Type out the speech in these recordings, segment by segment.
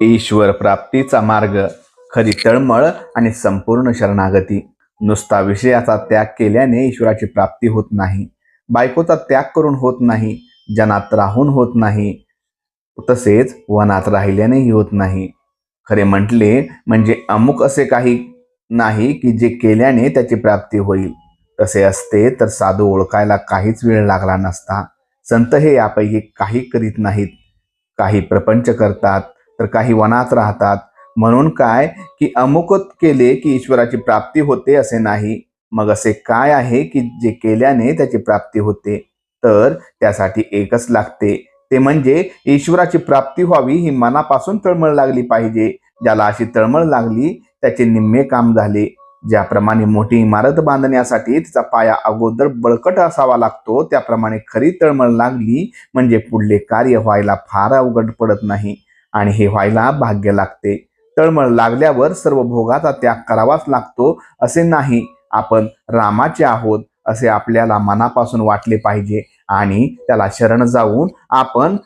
ईश्वर प्राप्तीचा मार्ग खरी तळमळ आणि संपूर्ण शरणागती. नुसता विषयाचा त्याग केल्याने ईश्वराची प्राप्ती होत नाही. बायकोचा त्याग करून होत नाही. जनात राहून होत नाही. तसेच वनात राहिल्यानेही होत नाही. खरे म्हटले म्हणजे अमुक असे काही नाही की जे केल्याने त्याची प्राप्ती होईल. तसे असते तर साधू ओळखायला काहीच वेळ लागला नसता. संत हे यापैकी काही करीत नाहीत. काही प्रपंच करतात तर काही वनात राहतात. म्हणून काय की अमुकच केले की ईश्वराची प्राप्ती होते असे नाही. मग असे काय आहे की जे केल्याने त्याची प्राप्ती होते? तर त्यासाठी एकच लागते, ते म्हणजे ईश्वराची प्राप्ती व्हावी ही मनापासून तळमळ लागली पाहिजे. ज्याला अशी तळमळ लागली त्याचे निम्मे काम झाले. ज्याप्रमाणे मोठी इमारत बांधण्यासाठी तिचा पाया अगोदर बळकट असावा लागतो, त्याप्रमाणे खरी तळमळ लागली म्हणजे पुढले कार्य व्हायला फार अवघड पडत नाही आणि हे व्हायला भाग्य लागते. तळमळ लागल्यावर सर्व भोगाचा त्याग करावाच लागतो असे नाही. आपण रामाचे आहोत असे आपल्याला मनापासून वाटले पाहिजे आणि त्याला शरण जाऊन आपण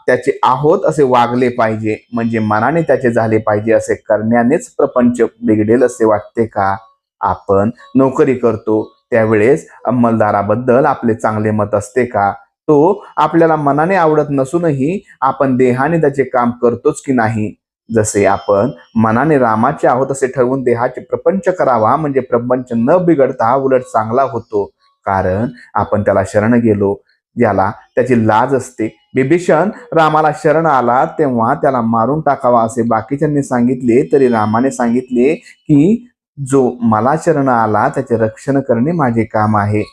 त्याचे आहोत असे वागले पाहिजे. म्हणजे मनाने त्याचे झाले पाहिजे असे करण्यानेच प्रपंच बिघडेल असे वाटते का? आपण नोकरी करतो त्यावेळेस अंमलदाराबद्दल आपले चांगले मत असते का? तो आपल्याला मनाने आवडत नसूनही आपण देहाने त्याचे काम करतोच की नाही? जसे आपण मनाने रामाचे आहोत असे ठरवून देहाचे प्रपंच करावा म्हणजे प्रपंच न बिघडता उलट चांगला होतो. कारण आपण त्याला शरण गेलो. ज्याला त्याची लाज असते. बिभीषण रामाला शरण आला तेव्हा त्याला मारून टाकावा असे बाकीच्यांनी सांगितले तरी रामाने सांगितले की जो मला शरण आला त्याचे रक्षण करणे माझे काम आहे.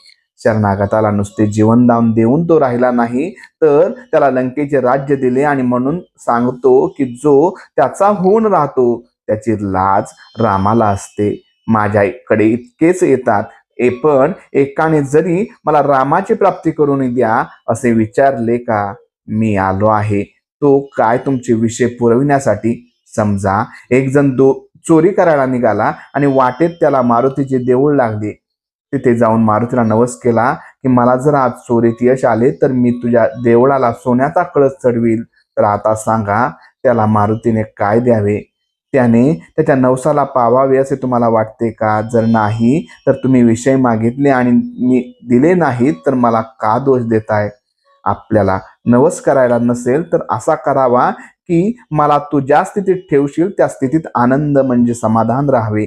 शरणागताला नुसते जीवन दान देऊन तो राहिला नाही, तर त्याला लंकेचे राज्य दिले आणि म्हणून सांगतो की जो त्याचा होऊन राहतो त्याची लाज रामाला असते. माझ्याकडे इतकेच येतात, पण एकाने जरी मला रामाची प्राप्ती करून द्या असे विचारले का? मी आलो आहे. तो काय तुमचे विषय पुरविण्यासाठी? समजा एक जण चोरी करायला निघाला आणि वाटेत त्याला मारुतीचे देऊळ लागले. तिथे जाऊन मारुतीला नवस केला की मला जर आज चोरीत यश आले तर मी तुझ्या देवळाला सोन्याचा कळस चढवील. तर आता सांगा त्याला मारुतीने काय द्यावे? त्याने त्याच्या नवसाला पावावे असे तुम्हाला वाटते का? जर नाही तर तुम्ही विषय मागितले आणि मी दिले नाहीत तर मला का दोष देताय? आपल्याला नवस करायला नसेल तर असा करावा की मला तू ज्या स्थितीत ठेवशील त्या स्थितीत आनंद म्हणजे समाधान राहावे.